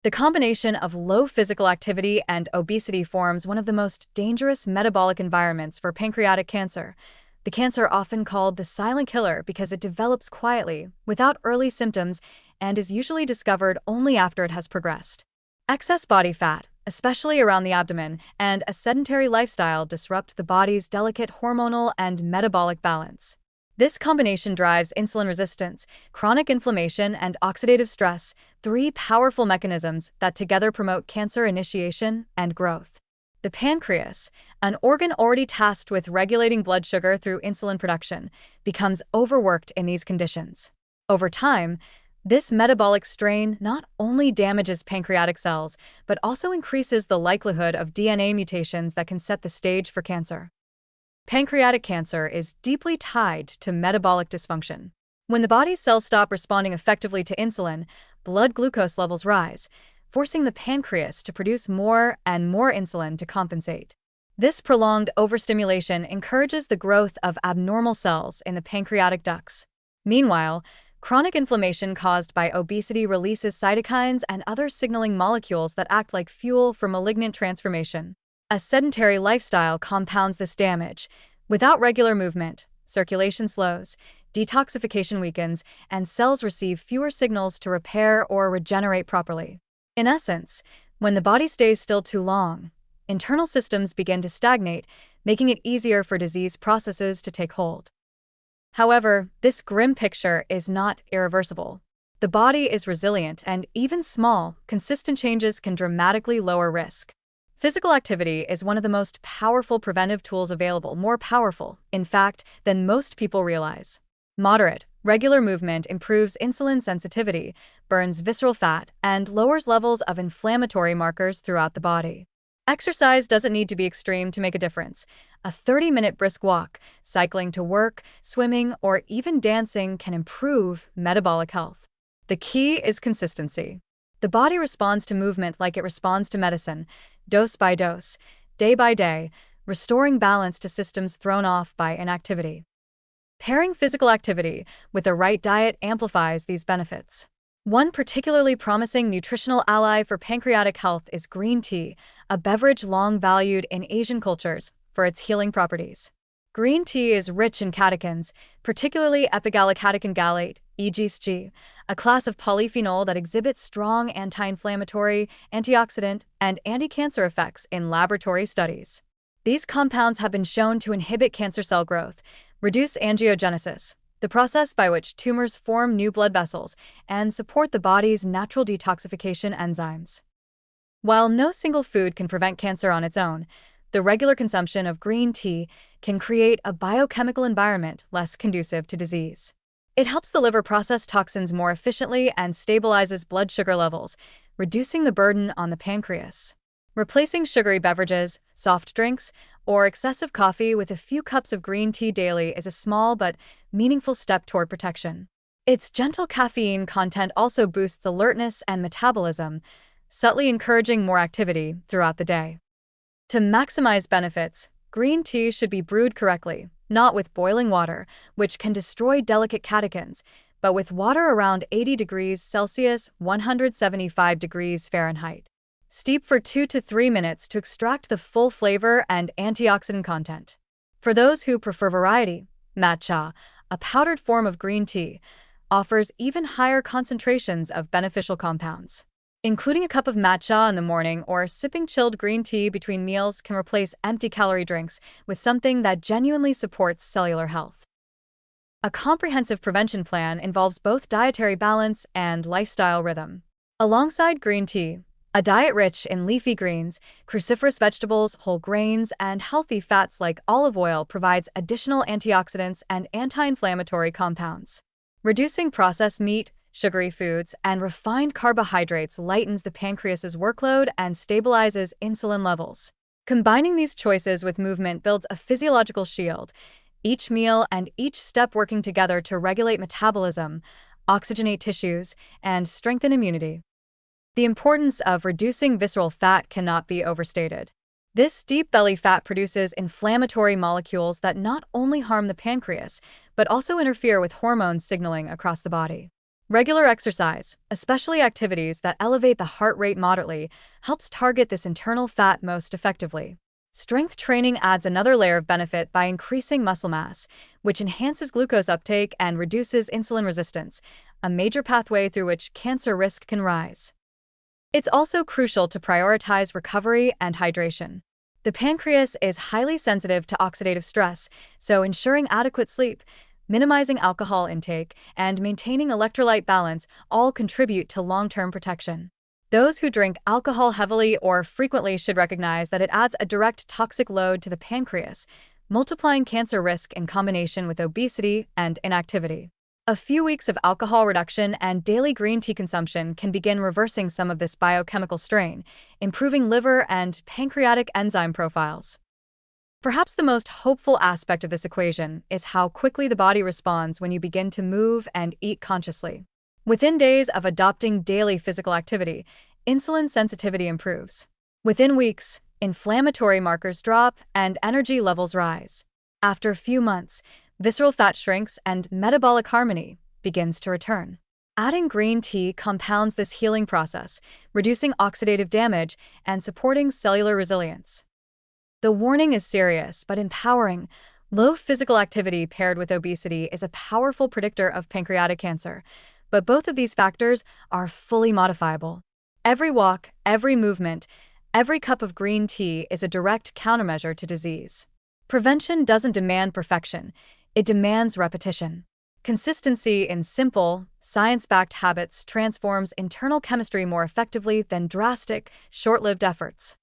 The combination of low physical activity and obesity forms one of the most dangerous metabolic environments for pancreatic cancer. The cancer often called the silent killer because it develops quietly, without early symptoms, and is usually discovered only after it has progressed. Excess body fat, especially around the abdomen, and a sedentary lifestyle disrupt the body's delicate hormonal and metabolic balance. This combination drives insulin resistance, chronic inflammation, and oxidative stress, three powerful mechanisms that together promote cancer initiation and growth. The pancreas, an organ already tasked with regulating blood sugar through insulin production, becomes overworked in these conditions. Over time, this metabolic strain not only damages pancreatic cells, but also increases the likelihood of DNA mutations that can set the stage for cancer. Pancreatic cancer is deeply tied to metabolic dysfunction. When the body's cells stop responding effectively to insulin, blood glucose levels rise, forcing the pancreas to produce more and more insulin to compensate. This prolonged overstimulation encourages the growth of abnormal cells in the pancreatic ducts. Meanwhile, chronic inflammation caused by obesity releases cytokines and other signaling molecules that act like fuel for malignant transformation. A sedentary lifestyle compounds this damage. Without regular movement, circulation slows, detoxification weakens, and cells receive fewer signals to repair or regenerate properly. In essence, when the body stays still too long, internal systems begin to stagnate, making it easier for disease processes to take hold. However, this grim picture is not irreversible. The body is resilient, and even small, consistent changes can dramatically lower risk. Physical activity is one of the most powerful preventive tools available, more powerful, in fact, than most people realize. Moderate, regular movement improves insulin sensitivity, burns visceral fat, and lowers levels of inflammatory markers throughout the body. Exercise doesn't need to be extreme to make a difference. A 30-minute brisk walk, cycling to work, swimming, or even dancing can improve metabolic health. The key is consistency. The body responds to movement like it responds to medicine, dose by dose, day by day, restoring balance to systems thrown off by inactivity. Pairing physical activity with the right diet amplifies these benefits. One particularly promising nutritional ally for pancreatic health is green tea, a beverage long valued in Asian cultures for its healing properties. Green tea is rich in catechins, particularly epigallocatechin gallate, EGSG, a class of polyphenol that exhibits strong anti-inflammatory, antioxidant, and anti-cancer effects in laboratory studies. These compounds have been shown to inhibit cancer cell growth, reduce angiogenesis, the process by which tumors form new blood vessels, and support the body's natural detoxification enzymes. While no single food can prevent cancer on its own, the regular consumption of green tea can create a biochemical environment less conducive to disease. It helps the liver process toxins more efficiently and stabilizes blood sugar levels, reducing the burden on the pancreas. Replacing sugary beverages, soft drinks, or excessive coffee with a few cups of green tea daily is a small but meaningful step toward protection. Its gentle caffeine content also boosts alertness and metabolism, subtly encouraging more activity throughout the day. To maximize benefits, green tea should be brewed correctly, not with boiling water, which can destroy delicate catechins, but with water around 80 degrees Celsius, 175 degrees Fahrenheit. Steep for 2 to 3 minutes to extract the full flavor and antioxidant content. For those who prefer variety, matcha, a powdered form of green tea, offers even higher concentrations of beneficial compounds. Including a cup of matcha in the morning or sipping chilled green tea between meals can replace empty-calorie drinks with something that genuinely supports cellular health. A comprehensive prevention plan involves both dietary balance and lifestyle rhythm. Alongside green tea, a diet rich in leafy greens, cruciferous vegetables, whole grains, and healthy fats like olive oil provides additional antioxidants and anti-inflammatory compounds. Reducing processed meat, sugary foods, and refined carbohydrates lightens the pancreas's workload and stabilizes insulin levels. Combining these choices with movement builds a physiological shield, each meal and each step working together to regulate metabolism, oxygenate tissues, and strengthen immunity. The importance of reducing visceral fat cannot be overstated. This deep belly fat produces inflammatory molecules that not only harm the pancreas, but also interfere with hormone signaling across the body. Regular exercise, especially activities that elevate the heart rate moderately, helps target this internal fat most effectively. Strength training adds another layer of benefit by increasing muscle mass, which enhances glucose uptake and reduces insulin resistance, a major pathway through which cancer risk can rise. It's also crucial to prioritize recovery and hydration. The pancreas is highly sensitive to oxidative stress, so ensuring adequate sleep, minimizing alcohol intake, and maintaining electrolyte balance all contribute to long-term protection. Those who drink alcohol heavily or frequently should recognize that it adds a direct toxic load to the pancreas, multiplying cancer risk in combination with obesity and inactivity. A few weeks of alcohol reduction and daily green tea consumption can begin reversing some of this biochemical strain, improving liver and pancreatic enzyme profiles. Perhaps the most hopeful aspect of this equation is how quickly the body responds when you begin to move and eat consciously. Within days of adopting daily physical activity, insulin sensitivity improves. Within weeks, inflammatory markers drop and energy levels rise. After a few months, visceral fat shrinks and metabolic harmony begins to return. Adding green tea compounds this healing process, reducing oxidative damage and supporting cellular resilience. The warning is serious but empowering. Low physical activity paired with obesity is a powerful predictor of pancreatic cancer, but both of these factors are fully modifiable. Every walk, every movement, every cup of green tea is a direct countermeasure to disease. Prevention doesn't demand perfection, it demands repetition. Consistency in simple, science-backed habits transforms internal chemistry more effectively than drastic, short-lived efforts.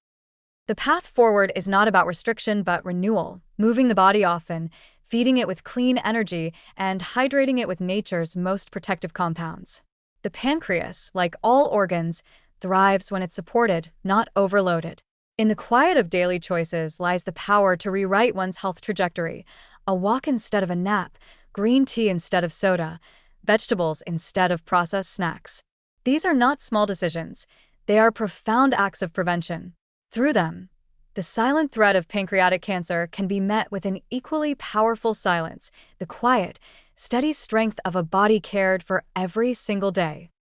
The path forward is not about restriction but renewal, moving the body often, feeding it with clean energy, and hydrating it with nature's most protective compounds. The pancreas, like all organs, thrives when it's supported, not overloaded. In the quiet of daily choices lies the power to rewrite one's health trajectory. A walk instead of a nap, green tea instead of soda, vegetables instead of processed snacks. These are not small decisions. They are profound acts of prevention. Through them, the silent threat of pancreatic cancer can be met with an equally powerful silence, the quiet, steady strength of a body cared for every single day.